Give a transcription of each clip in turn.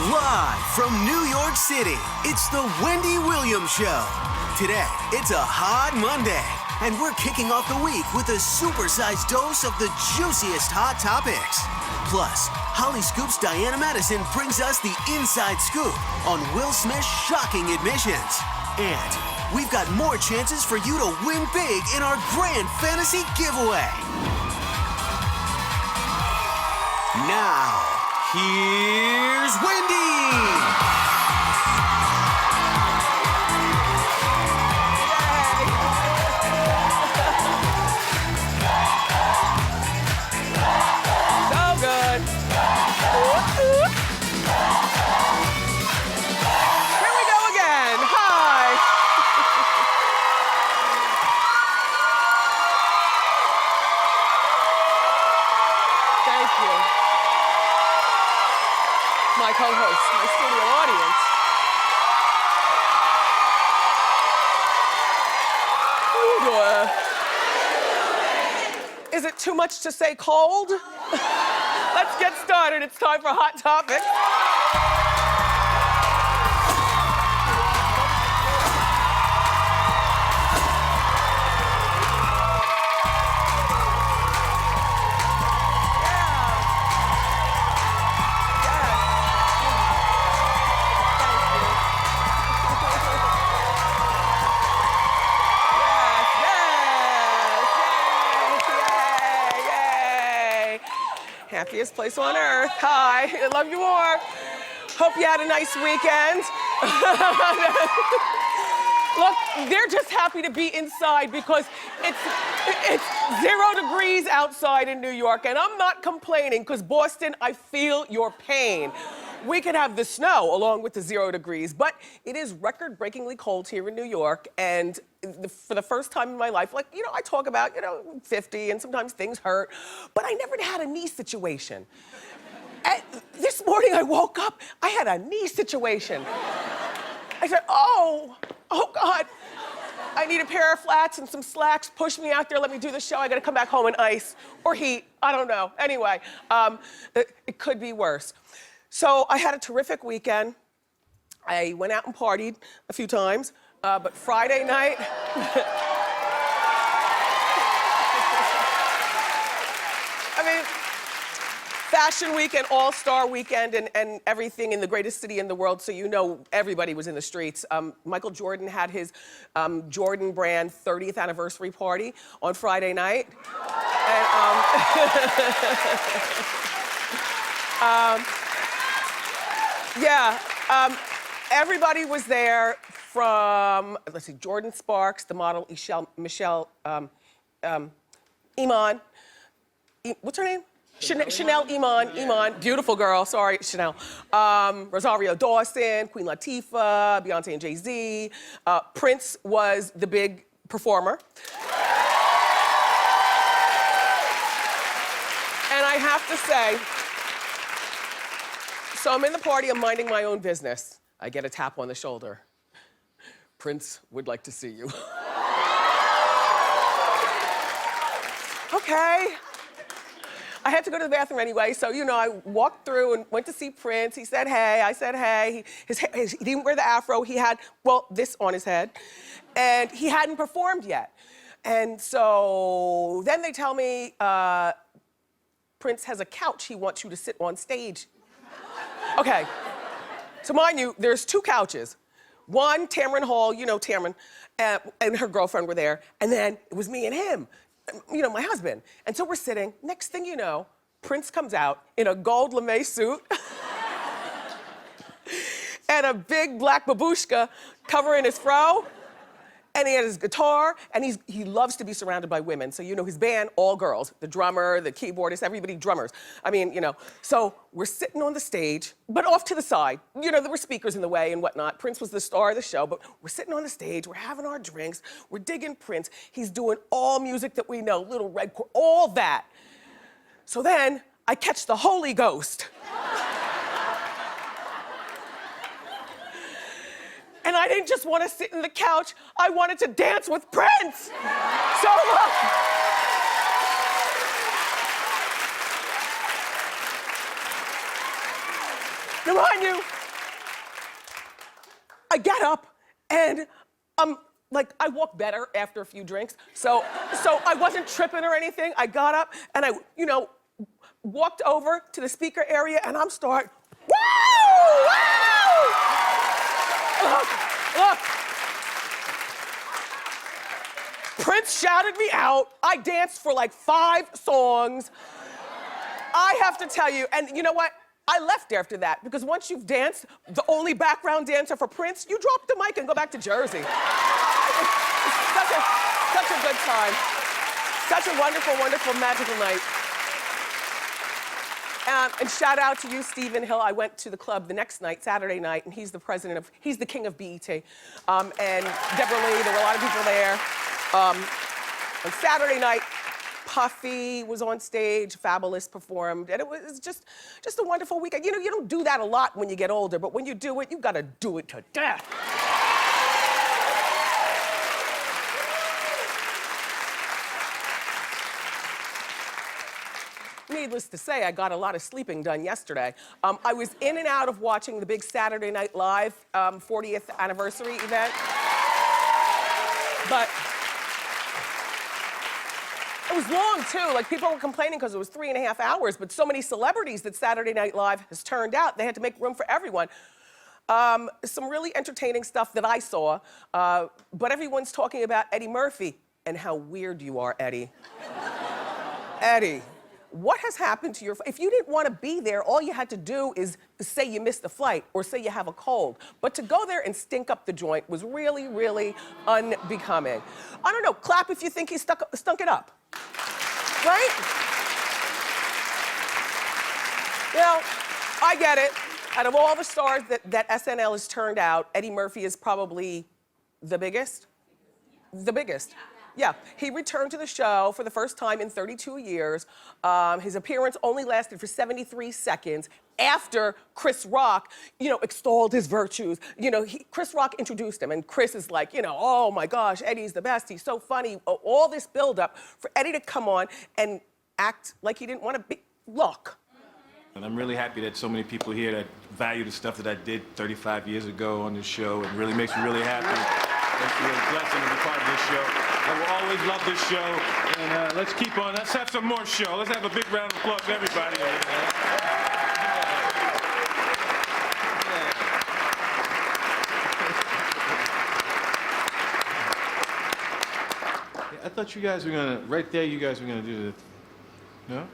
Live from New York City, it's the Wendy Williams Show. Today, it's a hot Monday, and we're kicking off the week with a supersized dose of the juiciest hot topics. Plus, Holly Scoop's Diana Madison brings us the inside scoop on Will Smith's shocking admissions. And we've got more chances for you to win big in our grand fantasy giveaway. Now, here's Wendy! My co-host, my studio audience. Is it too much to say cold? Let's get started. It's time for Hot Topics. Happiest place on earth. Hi, I love you more. Hope you had a nice weekend. Look, they're just happy to be inside because it's 0 degrees outside in New York, and I'm not complaining because Boston, I feel your pain. We could have the snow along with the 0 degrees, but it is record-breakingly cold here in New York, and for the first time in my life, like, you know, I talk about, 50 and sometimes things hurt, but I never had a knee situation. And this morning I woke up, I had a knee situation. I said, oh God, I need a pair of flats and some slacks, push me out there, let me do the show, I gotta come back home in ice or heat, I don't know. Anyway, it could be worse. So I had a terrific weekend. I went out and partied a few times, but Friday night, I mean, Fashion Week and All-Star Weekend and everything in the greatest city in the world, so you know everybody was in the streets. Michael Jordan had his Jordan brand 30th anniversary party on Friday night. And, everybody was there from, let's see, Jordan Sparks, the model, Michelle, Iman, what's her name? Chanel Iman, beautiful girl, sorry, Chanel. Rosario Dawson, Queen Latifah, Beyonce and Jay-Z. Prince was the big performer. And I have to say, so I'm in the party, I'm minding my own business. I get a tap on the shoulder. Prince would like to see you. Okay. I had to go to the bathroom anyway, so, I walked through and went to see Prince. He said hey, I said hey. He didn't wear the afro, he had, this on his head. And he hadn't performed yet. And so then they tell me, Prince has a couch he wants you to sit on stage. Okay, so mind you, there's 2 couches. One, Tamron Hall, Tamron, and her girlfriend were there. And then it was me and him, my husband. And so we're sitting, next thing you know, Prince comes out in a gold lame suit and a big black babushka covering his fro. And he had his guitar, and he loves to be surrounded by women. So, his band, all girls. The drummer, the keyboardist, everybody drummers. I mean, So we're sitting on the stage, but off to the side. There were speakers in the way and whatnot. Prince was the star of the show, but we're sitting on the stage, we're having our drinks, we're digging Prince. He's doing all music that we know, Little Red, all that. So then I catch the Holy Ghost. And I didn't just want to sit in the couch, I wanted to dance with Prince. So look. Now, mind you, I get up and like, I walk better after a few drinks. So I wasn't tripping or anything. I got up and I, walked over to the speaker area and I'm woo! Look. Prince shouted me out. I danced for like 5 songs. I have to tell you, and you know what? I left after that because once you've danced, the only background dancer for Prince, you drop the mic and go back to Jersey. It's such a good time. Such a wonderful, wonderful, magical night. And shout out to you, Stephen Hill. I went to the club the next night, Saturday night, and he's the king of BET. And Deborah Lee, there were a lot of people there. On Saturday night, Puffy was on stage, Fabulous performed, and it was just a wonderful weekend. You don't do that a lot when you get older, but when you do it, you gotta do it to death. Needless to say, I got a lot of sleeping done yesterday. I was in and out of watching the big Saturday Night Live 40th anniversary event. But it was long, too. Like, people were complaining because it was 3.5 hours, but so many celebrities that Saturday Night Live has turned out, they had to make room for everyone. Some really entertaining stuff that I saw, but everyone's talking about Eddie Murphy and how weird you are, Eddie. Eddie, what has happened to if you didn't want to be there, all you had to do is say you missed the flight or say you have a cold. But to go there and stink up the joint was really, really unbecoming. I don't know, clap if you think he stunk it up. Right? I get it. Out of all the stars that SNL has turned out, Eddie Murphy is probably the biggest. The biggest. Yeah, he returned to the show for the first time in 32 years. His appearance only lasted for 73 seconds after Chris Rock, extolled his virtues. Chris Rock introduced him, and Chris is like, oh my gosh, Eddie's the best, he's so funny. All this buildup for Eddie to come on and act like he didn't want to be. Look. And I'm really happy that so many people here that value the stuff that I did 35 years ago on this show. It really makes me really happy. It's a real blessing to be part of this show. I will always love this show. And let's keep on. Let's have some more show. Let's have a big round of applause to everybody. I thought you guys were gonna, right there, you guys were gonna do the, no?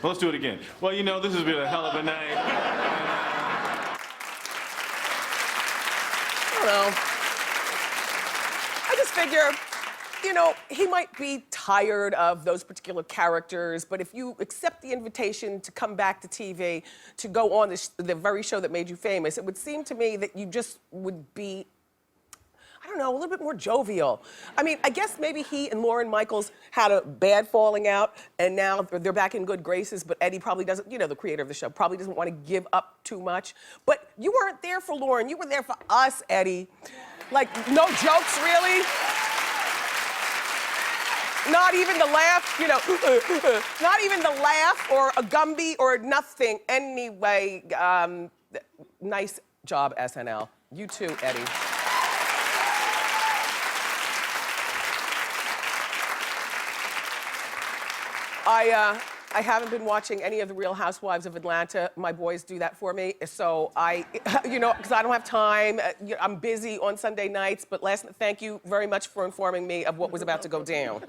Well, let's do it again. Well, this has been a hell of a night. I don't know. I just figure, he might be tired of those particular characters, but if you accept the invitation to come back to TV, to go on the very show that made you famous, it would seem to me that you just would be, I don't know, a little bit more jovial. I mean, I guess maybe he and Lorne Michaels had a bad falling out, and now they're back in good graces, but Eddie probably doesn't, the creator of the show, probably doesn't want to give up too much. But you weren't there for Lorne, you were there for us, Eddie. Like, no jokes, really? Not even the laugh, not even the laugh or a Gumby or nothing. Anyway, nice job, SNL. You too, Eddie. I haven't been watching any of the Real Housewives of Atlanta. My boys do that for me, so because I don't have time. I'm busy on Sunday nights, but thank you very much for informing me of what was about to go down.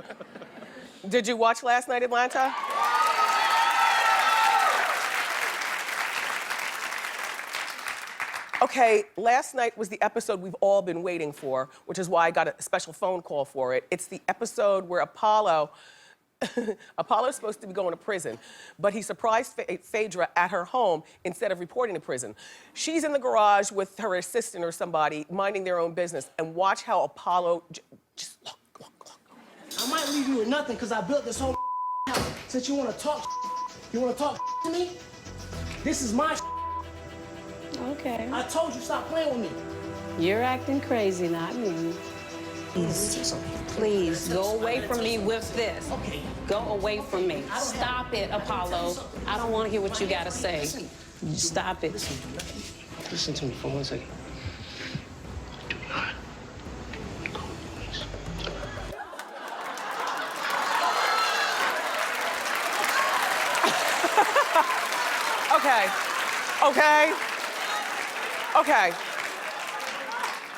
Did you watch last night, Atlanta? Okay, last night was the episode we've all been waiting for, which is why I got a special phone call for it. It's the episode where Apollo's supposed to be going to prison, but he surprised Phaedra at her home instead of reporting to prison. She's in the garage with her assistant or somebody, minding their own business, and watch how Apollo, just look. I might leave you with nothing because I built this whole house. Since you want to talk to me, this is my Okay. I told you stop playing with me. You're acting crazy, not me. Please, go away from me with this. Okay. Go away from me. Stop it, Apollo. I don't want to hear what you got to say. Stop it. Listen to me for 1 second. Do not call the police. Okay.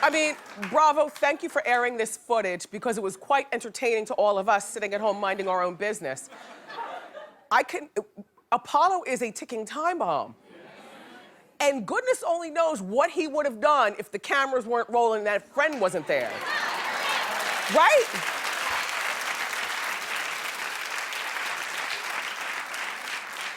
I mean, bravo, thank you for airing this footage because it was quite entertaining to all of us sitting at home minding our own business. Apollo is a ticking time bomb. And goodness only knows what he would have done if the cameras weren't rolling and that friend wasn't there. Right?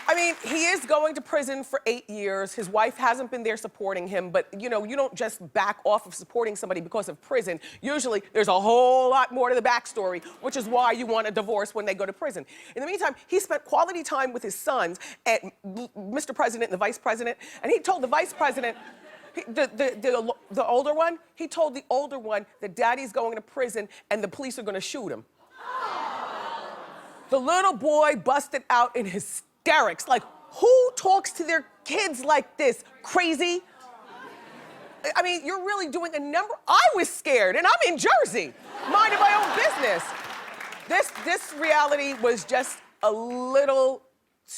I mean, he is going to prison for 8 years. His wife hasn't been there supporting him, but you know, you don't just back off of supporting somebody because of prison. Usually, there's a whole lot more to the backstory, which is why you want a divorce when they go to prison. In the meantime, he spent quality time with his sons, and Mr. President and the Vice President, and he told the Vice President, the older one, he told the older one that Daddy's going to prison and the police are gonna shoot him. The little boy busted out in hysterics. Like, who talks to their kids like this? Crazy? I mean, you're really doing a number. I was scared, and I'm in Jersey, minding my own business. This reality was just a little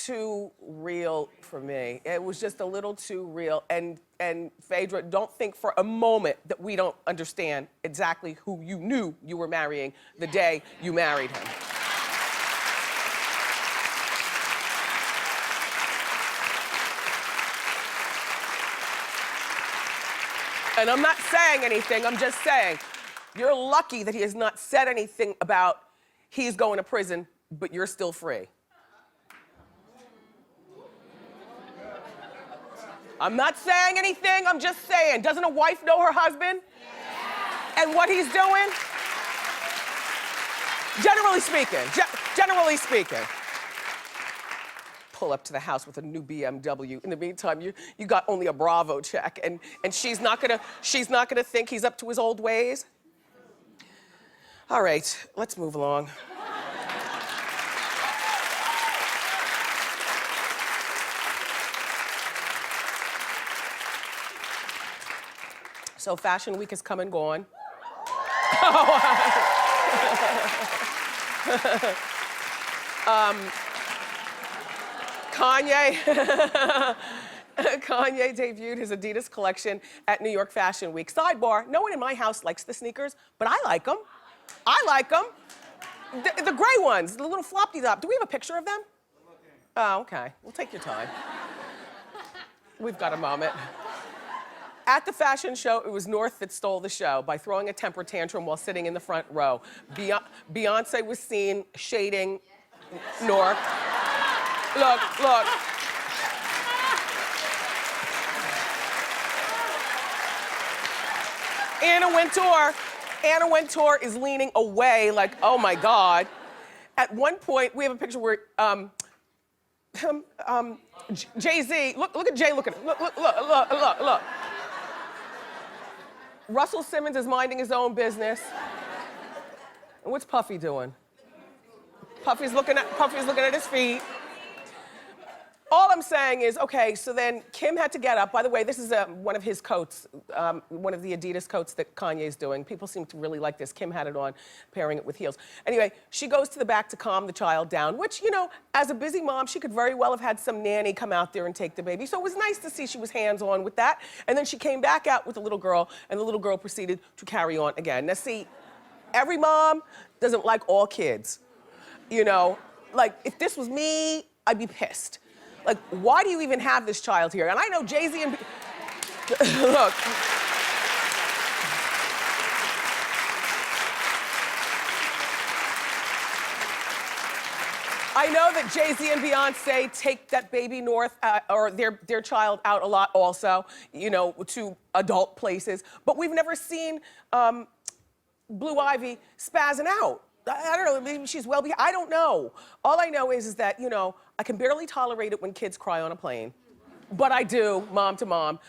too real for me. It was just a little too real. And Phaedra, don't think for a moment that we don't understand exactly who you knew you were marrying the day you married him. And I'm not saying anything, I'm just saying, you're lucky that he has not said anything about he's going to prison, but you're still free. I'm not saying anything, I'm just saying, doesn't a wife know her husband? Yeah. And what he's doing? Generally speaking. Pull up to the house with a new BMW. In the meantime, you got only a Bravo check, and she's not gonna think he's up to his old ways. All right, let's move along. So Fashion Week has come and gone. Kanye debuted his Adidas collection at New York Fashion Week. Sidebar, no one in my house likes the sneakers, but I like them. The gray ones, the little floppy top. Do we have a picture of them? Oh, okay. Well, take your time. We've got a moment. At the fashion show, it was North that stole the show by throwing a temper tantrum while sitting in the front row. Beyonce was seen shading North. Look. Anna Wintour is leaning away like, oh my God. At one point, we have a picture where Jay-Z, look at Jay looking, look. Russell Simmons is minding his own business. And what's Puffy doing? Puffy's looking at his feet. All I'm saying is, okay, so then Kim had to get up. By the way, this is one of his coats, one of the Adidas coats that Kanye's doing. People seem to really like this. Kim had it on, pairing it with heels. Anyway, she goes to the back to calm the child down, which, you know, as a busy mom, she could very well have had some nanny come out there and take the baby. So it was nice to see she was hands-on with that. And then she came back out with the little girl, and the little girl proceeded to carry on again. Now see, every mom doesn't like all kids. You know, like, if this was me, I'd be pissed. Like, why do you even have this child here? And I know Jay-Z and... Look. I know that Jay-Z and Beyonce take that baby North, or their child out a lot also, you know, to adult places. But we've never seen Blue Ivy spazzing out. I don't know, maybe she's well behaved. I don't know. All I know is that, you know, I can barely tolerate it when kids cry on a plane. But I do, mom to mom.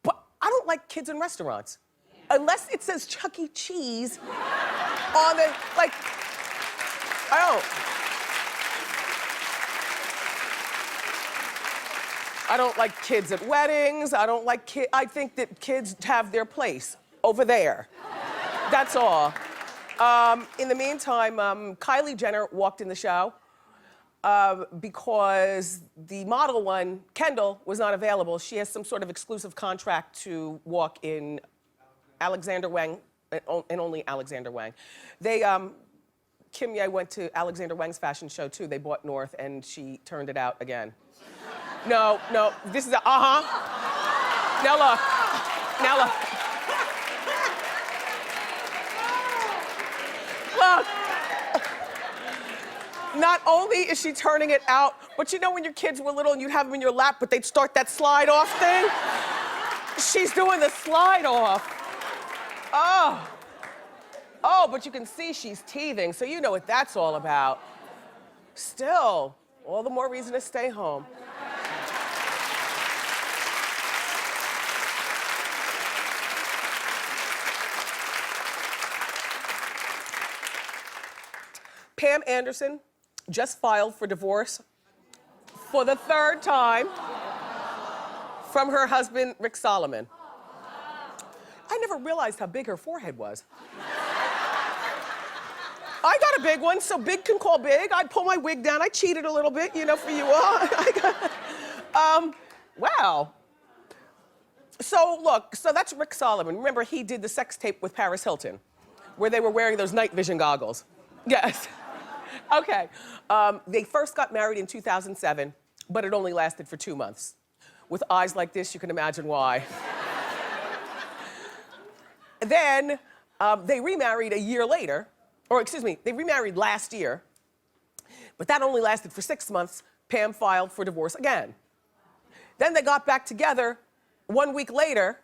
But I don't like kids in restaurants. Unless it says Chuck E. Cheese on the, like, I don't. I don't like kids at weddings. I don't like kids. I think that kids have their place over there. That's all. In the meantime, Kylie Jenner walked in the show because the model one, Kendall, was not available. She has some sort of exclusive contract to walk in Alexander Wang, and only Alexander Wang. Kim Ye went to Alexander Wang's fashion show too. They bought North and she turned it out again. No, this is a, Now look. Look. Not only is she turning it out, but you know when your kids were little and you'd have them in your lap, but they'd start that slide off thing? She's doing the slide off. Oh, but you can see she's teething, so you know what that's all about. Still, all the more reason to stay home. Pam Anderson just filed for divorce for the third time from her husband, Rick Solomon. I never realized how big her forehead was. I got a big one, so big can call big. I pull my wig down. I cheated a little bit, you know, for you all. Wow. So look, so that's Rick Solomon. Remember, he did the sex tape with Paris Hilton, where they were wearing those night vision goggles. Yes. Okay. They first got married in 2007, but it only lasted for 2 months. With eyes like this, you can imagine why. Then they remarried a year later, or excuse me, they remarried last year, but that only lasted for 6 months. Pam filed for divorce again. Then they got back together 1 week later,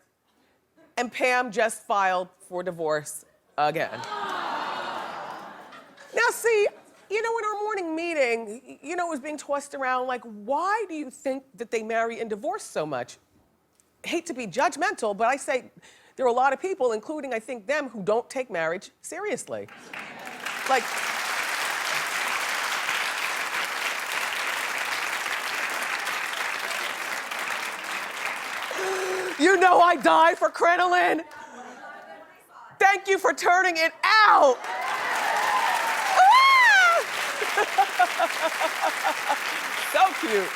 and Pam just filed for divorce again. Now see, you know, in our morning meeting, you know, it was being tossed around like, why do you think that they marry and divorce so much? Hate to be judgmental, but I say there are a lot of people, including I think them, who don't take marriage seriously. Like, you know I die for crinoline. Thank you for turning it out. So cute.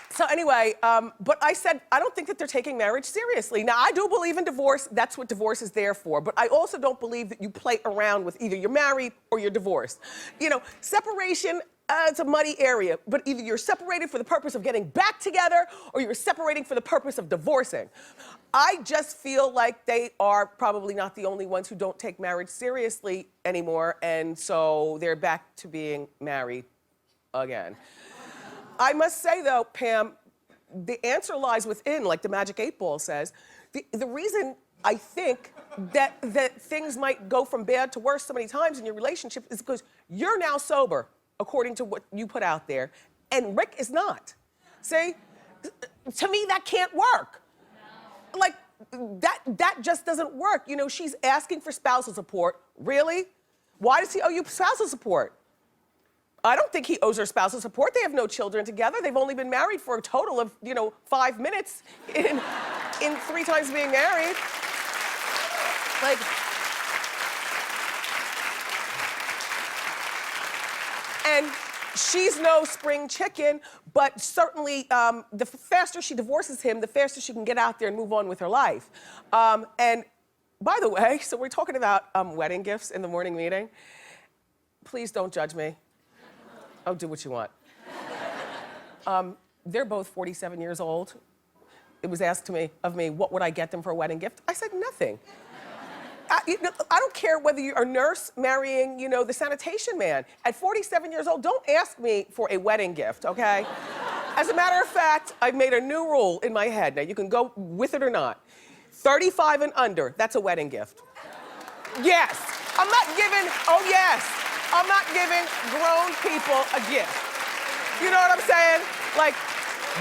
So anyway, but I said, I don't think that they're taking marriage seriously. Now, I do believe in divorce. That's what divorce is there for. But I also don't believe that you play around with either you're married or you're divorced. You know, separation, it's a muddy area. But either you're separated for the purpose of getting back together or you're separating for the purpose of divorcing. I just feel like they are probably not the only ones who don't take marriage seriously anymore. And so they're back to being married again. I must say, though, Pam, the answer lies within, like the Magic 8 Ball says. The reason I think that things might go from bad to worse so many times in your relationship is because you're now sober, according to what you put out there, and Rick is not. See? To me, that can't work. Like, that just doesn't work. You know, she's asking for spousal support. Really? Why does he owe you spousal support? I don't think he owes her spousal support. They have no children together. They've only been married for a total of, 5 minutes in 3 times being married. Like, and she's no spring chicken, but certainly the faster she divorces him, the faster she can get out there and move on with her life. And by the way, so we're talking about wedding gifts in the morning meeting. Please don't judge me. Oh, do what you want. They're both 47 years old. It was asked of me, what would I get them for a wedding gift? I said nothing. I don't care whether you're a nurse marrying, the sanitation man. At 47 years old, don't ask me for a wedding gift, okay? As a matter of fact, I've made a new rule in my head. Now, you can go with it or not. 35 and under, that's a wedding gift. Yes. I'm not giving grown people a gift. You know what I'm saying? Like,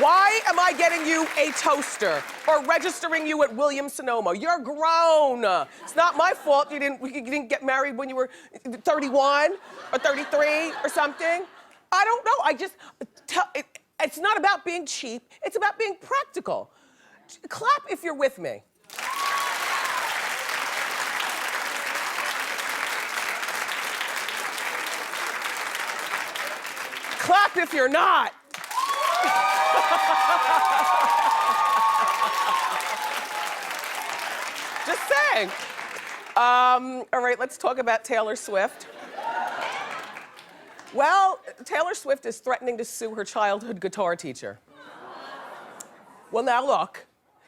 why am I getting you a toaster or registering you at Williams-Sonoma? You're grown. It's not my fault you didn't get married when you were 31 or 33 or something. I don't know. It's not about being cheap, it's about being practical. Clap if you're with me. Clap if you're not. Just saying. All right, let's talk about Taylor Swift. Well, Taylor Swift is threatening to sue her childhood guitar teacher. Well, now look,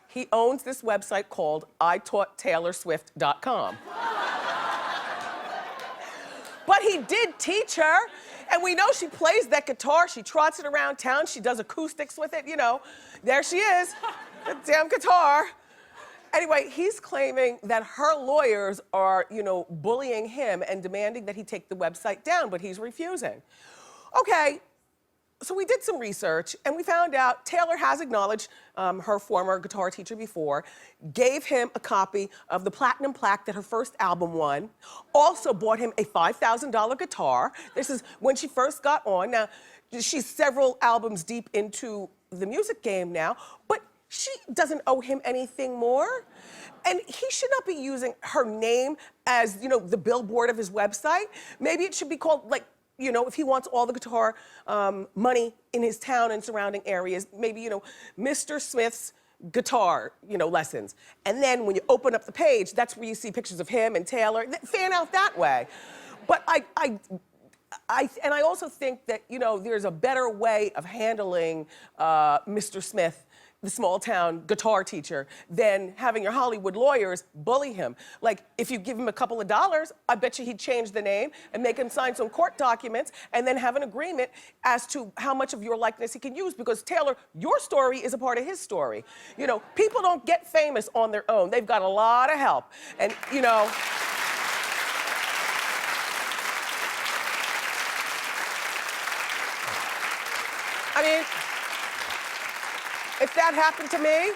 he owns this website called ITaughtTaylorSwift.com. But he did teach her, and we know she plays that guitar, she trots it around town, she does acoustics with it, you know. There she is, the damn guitar. Anyway, he's claiming that her lawyers are, bullying him and demanding that he take the website down, but he's refusing. Okay, so we did some research and we found out Taylor has acknowledged her former guitar teacher before, gave him a copy of the platinum plaque that her first album won, also bought him a $5,000 guitar. This is when she first got on. Now, she's several albums deep into the music game now, but she doesn't owe him anything more. And he should not be using her name as, the billboard of his website. Maybe it should be called, if he wants all the guitar money in his town and surrounding areas, maybe, Mr. Smith's guitar, lessons. And then when you open up the page, that's where you see pictures of him and Taylor. Fan out that way. But I also think that, there's a better way of handling Mr. Smith, the small town guitar teacher, than having your Hollywood lawyers bully him. Like, if you give him a couple of dollars, I bet you he'd change the name and make him sign some court documents and then have an agreement as to how much of your likeness he can use, because Taylor, your story is a part of his story. People don't get famous on their own. They've got a lot of help. And, I mean, if that happened to me,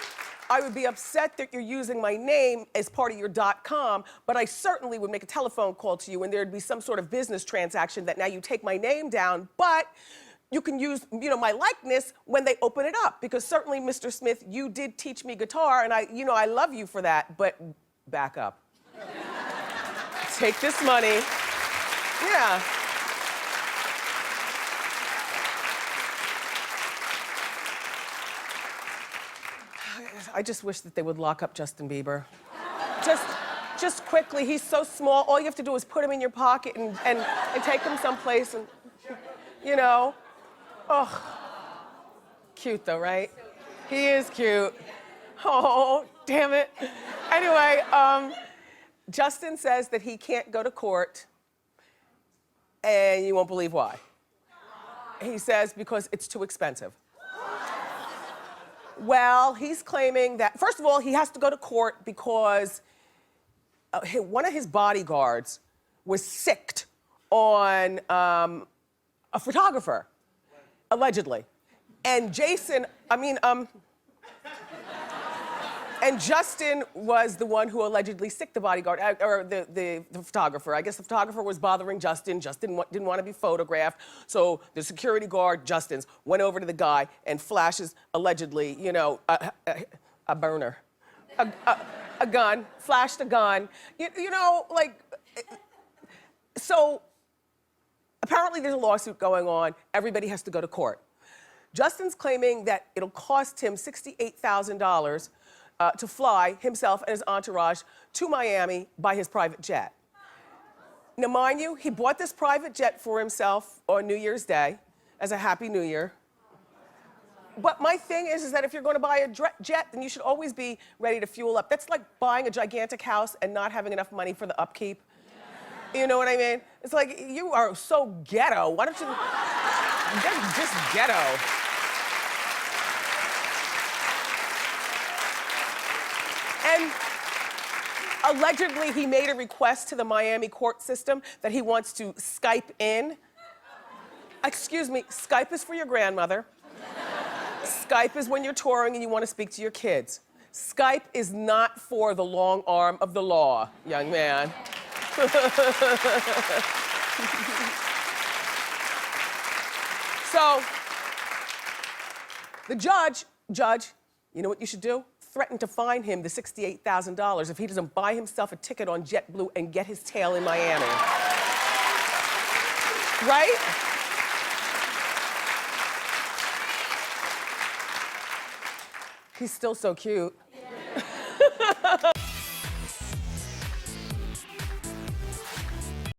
I would be upset that you're using my name as part of your .com, but I certainly would make a telephone call to you and there'd be some sort of business transaction that now you take my name down, but you can use, my likeness when they open it up, because certainly, Mr. Smith, you did teach me guitar and I love you for that, but back up. Take this money. Yeah. I just wish that they would lock up Justin Bieber. Just quickly, he's so small, all you have to do is put him in your pocket and take him someplace and, Oh, cute though, right? He is cute. Oh, damn it. Anyway, Justin says that he can't go to court, and you won't believe why. He says because it's too expensive. Well, he's claiming that, first of all, he has to go to court because one of his bodyguards was sicked on a photographer, allegedly. And and Justin was the one who allegedly sicked the bodyguard, or the photographer. I guess the photographer was bothering Justin. Justin didn't want to be photographed. So the security guard, Justin's, went over to the guy and flashes, allegedly, a burner. A gun, flashed a gun. So apparently there's a lawsuit going on. Everybody has to go to court. Justin's claiming that it'll cost him $68,000 to fly himself and his entourage to Miami by his private jet. Now, mind you, he bought this private jet for himself on New Year's Day as a Happy New Year. But my thing is that if you're going to buy a jet, then you should always be ready to fuel up. That's like buying a gigantic house and not having enough money for the upkeep. You know what I mean? It's like, you are so ghetto. Why don't you just ghetto? And allegedly, he made a request to the Miami court system that he wants to Skype in. Excuse me, Skype is for your grandmother. Skype is when you're touring and you want to speak to your kids. Skype is not for the long arm of the law, young man. So, The judge, you know what you should do? Threaten to fine him the $68,000 if he doesn't buy himself a ticket on JetBlue and get his tail in Miami. Right? He's still so cute.